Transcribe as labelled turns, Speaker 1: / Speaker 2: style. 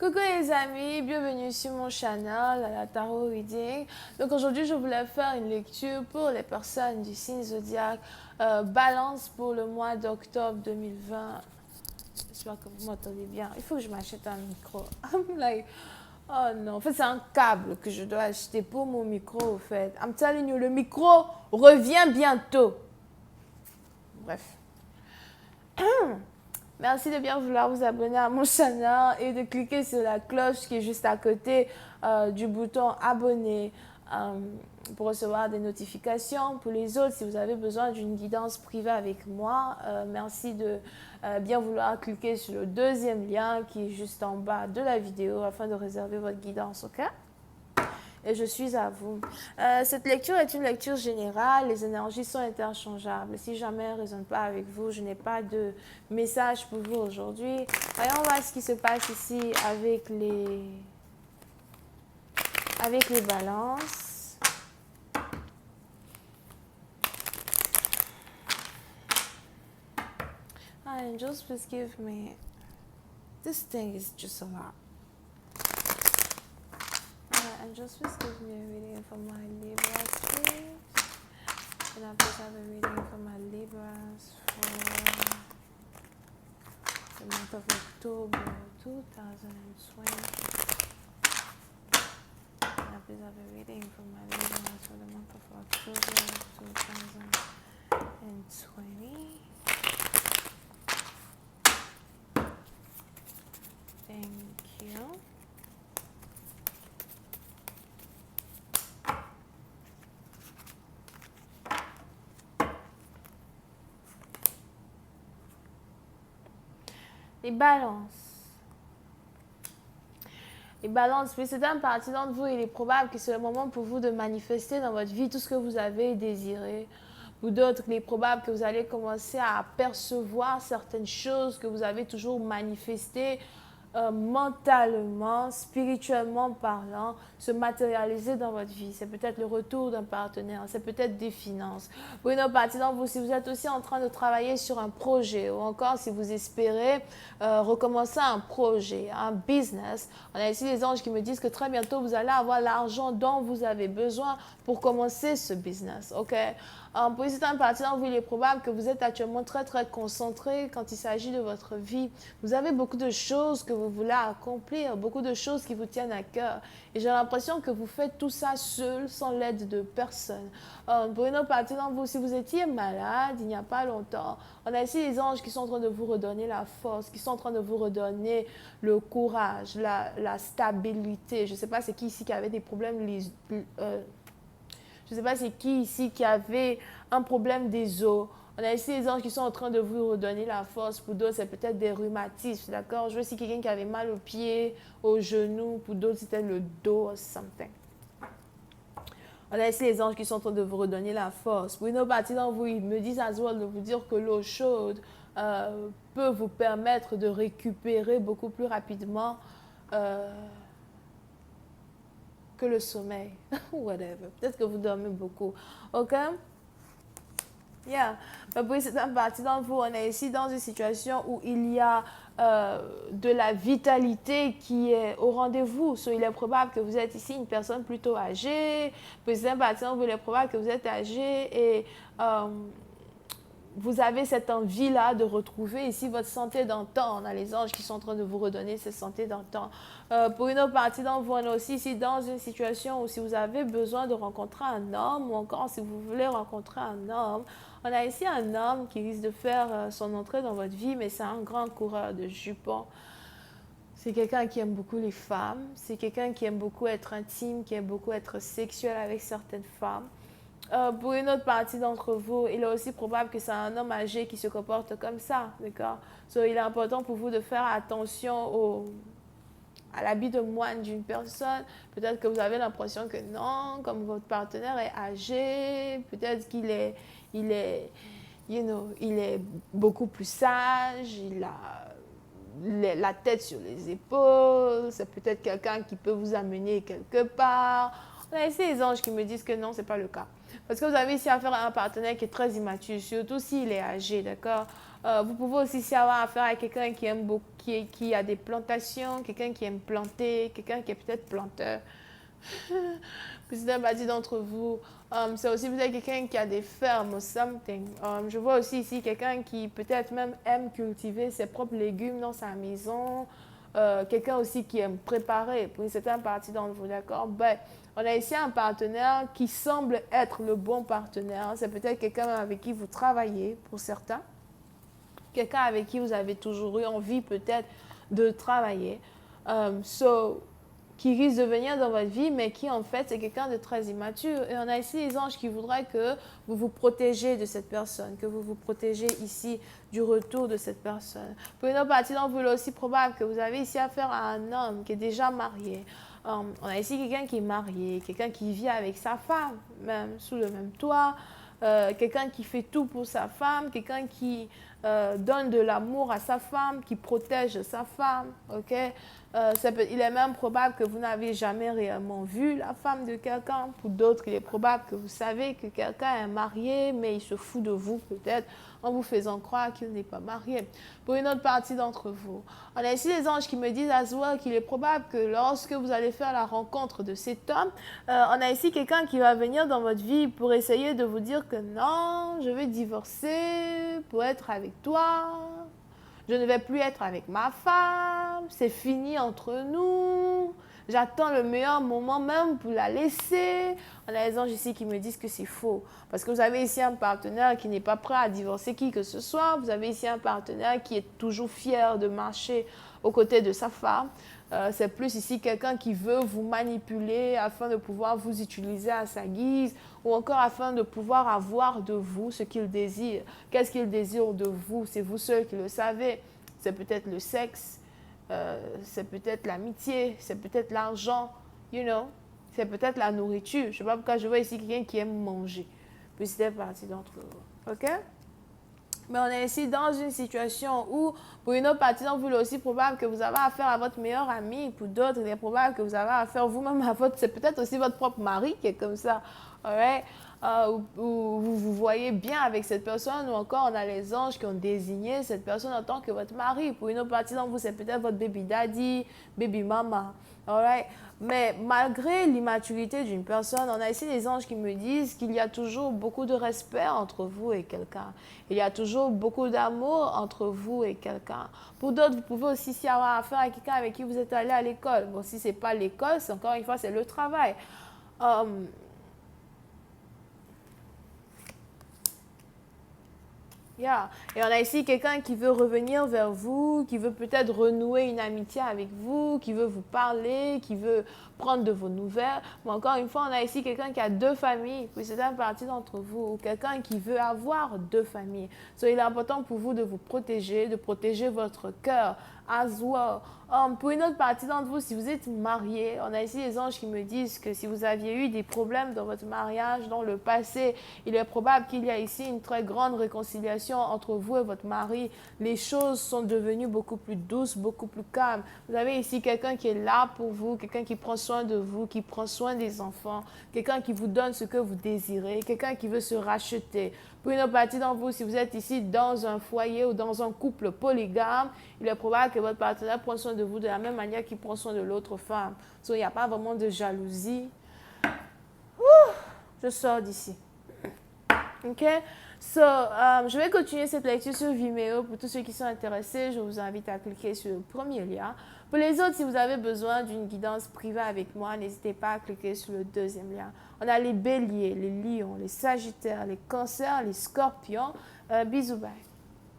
Speaker 1: Coucou les amis, bienvenue sur mon channel, à la Tarot Reading. Donc aujourd'hui, je voulais faire une lecture pour les personnes du signe zodiaque Balance pour le mois d'octobre 2020. J'espère que vous m'entendez bien. Il faut que je m'achète un micro. I'm like, oh non. En fait, c'est un câble que je dois acheter pour mon micro, au fait. I'm telling you, le micro revient bientôt. Bref. Merci de bien vouloir vous abonner à mon channel et de cliquer sur la cloche qui est juste à côté du bouton abonner pour recevoir des notifications. Pour les autres, si vous avez besoin d'une guidance privée avec moi, merci de bien vouloir cliquer sur le deuxième lien qui est juste en bas de la vidéo afin de réserver votre guidance, ok? Et je suis à vous. Cette lecture est une lecture générale, les énergies sont interchangeables. Si jamais elle ne résonne pas avec vous, je n'ai pas de message pour vous aujourd'hui. Voyons voir ce qui se passe ici avec les balances. Angels, please give me... This thing is just a lot. Angels, please give me a reading for my Libras, please. And I please have a reading for my Libras for the month of October 2020. And I please have a reading for my Libras for the month of October 2020. Thank you. Les balances. Les balances, mais c'est un parti d'entre vous, il est probable que c'est le moment pour vous de manifester dans votre vie tout ce que vous avez désiré. Ou d'autres, il est probable que vous allez commencer à percevoir certaines choses que vous avez toujours manifestées mentalement, spirituellement parlant, se matérialiser dans votre vie. C'est peut-être le retour d'un partenaire, c'est peut-être des finances. Pour une autre partie d'entre vous, si vous êtes aussi en train de travailler sur un projet ou encore si vous espérez recommencer un projet, un business, on a ici les anges qui me disent que très bientôt vous allez avoir l'argent dont vous avez besoin pour commencer ce business, ok? Pour certaines parties d'entre vous, il est probable que vous êtes actuellement très concentré quand il s'agit de votre vie. Vous avez beaucoup de choses que vous voulez accomplir, beaucoup de choses qui vous tiennent à cœur. Et j'ai l'impression que vous faites tout ça seul, sans l'aide de personne. Pour une autre partie d'entre vous, si vous étiez malade il n'y a pas longtemps, on a ici les anges qui sont en train de vous redonner la force, qui sont en train de vous redonner le courage, la stabilité. Je ne sais pas c'est qui ici qui avait des problèmes je ne sais pas c'est qui ici qui avait un problème des os. On a ici les anges qui sont en train de vous redonner la force. Pour d'autres, c'est peut-être des rhumatismes, d'accord? Je vois ici quelqu'un qui avait mal aux pieds, aux genoux. Pour d'autres, c'était le dos or something. On a ici les anges qui sont en train de vous redonner la force. Pour une autre partie d'entre vous, ils me disent à well de vous dire que l'eau chaude peut vous permettre de récupérer beaucoup plus rapidement que le sommeil. Whatever. Peut-être que vous dormez beaucoup. OK? Yeah. Mais pour certaines parties d'entre vous, on est ici dans une situation où il y a de la vitalité qui est au rendez-vous. So, il est probable que vous êtes ici une personne plutôt âgée. Pour certaines parties d'entre vous, il est probable que vous êtes âgé et vous avez cette envie-là de retrouver ici votre santé d'antan. On a les anges qui sont en train de vous redonner cette santé d'antan. Pour une autre partie d'entre vous, on est aussi ici dans une situation où si vous avez besoin de rencontrer un homme ou encore si vous voulez rencontrer un homme, on a ici un homme qui risque de faire son entrée dans votre vie, mais c'est un grand coureur de jupons. C'est quelqu'un qui aime beaucoup les femmes. C'est quelqu'un qui aime beaucoup être intime, qui aime beaucoup être sexuel avec certaines femmes. Pour une autre partie d'entre vous, il est aussi probable que c'est un homme âgé qui se comporte comme ça, d'accord? So, il est important pour vous de faire attention à l'habit de moine d'une personne. Peut-être que vous avez l'impression que non, comme votre partenaire est âgé, peut-être qu'il est, il est beaucoup plus sage, il a la tête sur les épaules, c'est peut-être quelqu'un qui peut vous amener quelque part. On a ici les anges qui me disent que non, ce n'est pas le cas. Parce que vous avez ici affaire à un partenaire qui est très immature, surtout s'il est âgé, d'accord? Vous pouvez aussi ici avoir affaire à quelqu'un qui aime beaucoup, qui a des plantations, quelqu'un qui aime planter, quelqu'un qui est peut-être planteur. Peut-être partie d'entre vous. C'est aussi peut-être quelqu'un qui a des fermes ou something. Je vois aussi ici quelqu'un qui peut-être même aime cultiver ses propres légumes dans sa maison. Quelqu'un aussi qui aime préparer pour une certaine partie d'entre vous, d'accord? Ben, on a ici un partenaire qui semble être le bon partenaire. C'est peut-être quelqu'un avec qui vous travaillez pour certains. Quelqu'un avec qui vous avez toujours eu envie peut-être de travailler. Qui risque de venir dans votre vie, mais qui en fait c'est quelqu'un de très immature. Et on a ici les anges qui voudraient que vous vous protégez de cette personne, que vous vous protégez ici du retour de cette personne. Pour une autre partie d'entre vous, il est aussi probable que vous avez ici affaire à un homme qui est déjà marié. On a ici quelqu'un qui est marié, quelqu'un qui vit avec sa femme, même sous le même toit, quelqu'un qui fait tout pour sa femme, quelqu'un qui donne de l'amour à sa femme, qui protège sa femme, ok? Il est même probable que vous n'avez jamais réellement vu la femme de quelqu'un. Pour d'autres, il est probable que vous savez que quelqu'un est marié, mais il se fout de vous peut-être en vous faisant croire qu'il n'est pas marié. Pour une autre partie d'entre vous, on a ici les anges qui me disent à Zoua qu'il est probable que lorsque vous allez faire la rencontre de cet homme, on a ici quelqu'un qui va venir dans votre vie pour essayer de vous dire que non, je vais divorcer pour être avec toi. Je ne vais plus être avec ma femme, c'est fini entre nous. J'attends le meilleur moment même pour la laisser. On a les anges ici qui me disent que c'est faux. Parce que vous avez ici un partenaire qui n'est pas prêt à divorcer qui que ce soit. Vous avez ici un partenaire qui est toujours fier de marcher aux côtés de sa femme. C'est plus ici quelqu'un qui veut vous manipuler afin de pouvoir vous utiliser à sa guise ou encore afin de pouvoir avoir de vous ce qu'il désire. Qu'est-ce qu'il désire de vous? C'est vous seul qui le savez. C'est peut-être le sexe, c'est peut-être l'amitié, c'est peut-être l'argent, you know. C'est peut-être la nourriture. Je ne sais pas pourquoi je vois ici quelqu'un qui aime manger. Puis c'était partie d'entre vous. OK? Mais on est ici dans une situation où, pour une autre partie d'entre vous, il est aussi probable que vous avez affaire à votre meilleur ami. Pour d'autres, il est probable que vous avez affaire vous-même à votre... C'est peut-être aussi votre propre mari qui est comme ça. Alright? Où vous voyez bien avec cette personne, ou encore on a les anges qui ont désigné cette personne en tant que votre mari. Pour une autre partie d'entre vous, c'est peut-être votre baby daddy, baby mama. Alright? Mais malgré l'immaturité d'une personne, on a ici des anges qui me disent qu'il y a toujours beaucoup de respect entre vous et quelqu'un. Il y a toujours beaucoup d'amour entre vous et quelqu'un. Pour d'autres, vous pouvez aussi y avoir affaire à quelqu'un avec qui vous êtes allé à l'école. Bon, si ce n'est pas l'école, c'est encore une fois, c'est le travail. Yeah. Et on a ici quelqu'un qui veut revenir vers vous, qui veut peut-être renouer une amitié avec vous, qui veut vous parler, qui veut prendre de vos nouvelles. Mais encore une fois, on a ici quelqu'un qui a deux familles, puis c'est une partie d'entre vous, ou quelqu'un qui veut avoir deux familles. So, il est important pour vous de vous protéger, de protéger votre cœur as well. Pour une autre partie d'entre vous, si vous êtes marié, on a ici les anges qui me disent que si vous aviez eu des problèmes dans votre mariage, dans le passé, il est probable qu'il y a ici une très grande réconciliation entre vous et votre mari. Les choses sont devenues beaucoup plus douces, beaucoup plus calmes. Vous avez ici quelqu'un qui est là pour vous, quelqu'un qui prend soin de vous, qui prend soin des enfants, quelqu'un qui vous donne ce que vous désirez, quelqu'un qui veut se racheter. Pour une autre partie d'entre vous, si vous êtes ici dans un foyer ou dans un couple polygame, il est probable que votre partenaire prenne soin de vous de la même manière qu'il prend soin de l'autre femme. Donc, il n'y a pas vraiment de jalousie. Je sors d'ici. OK? Je vais continuer cette lecture sur Vimeo. Pour tous ceux qui sont intéressés, je vous invite à cliquer sur le premier lien. Pour les autres, si vous avez besoin d'une guidance privée avec moi, n'hésitez pas à cliquer sur le deuxième lien. On a les béliers, les lions, les sagittaires, les cancers, les scorpions. Bisous, bye.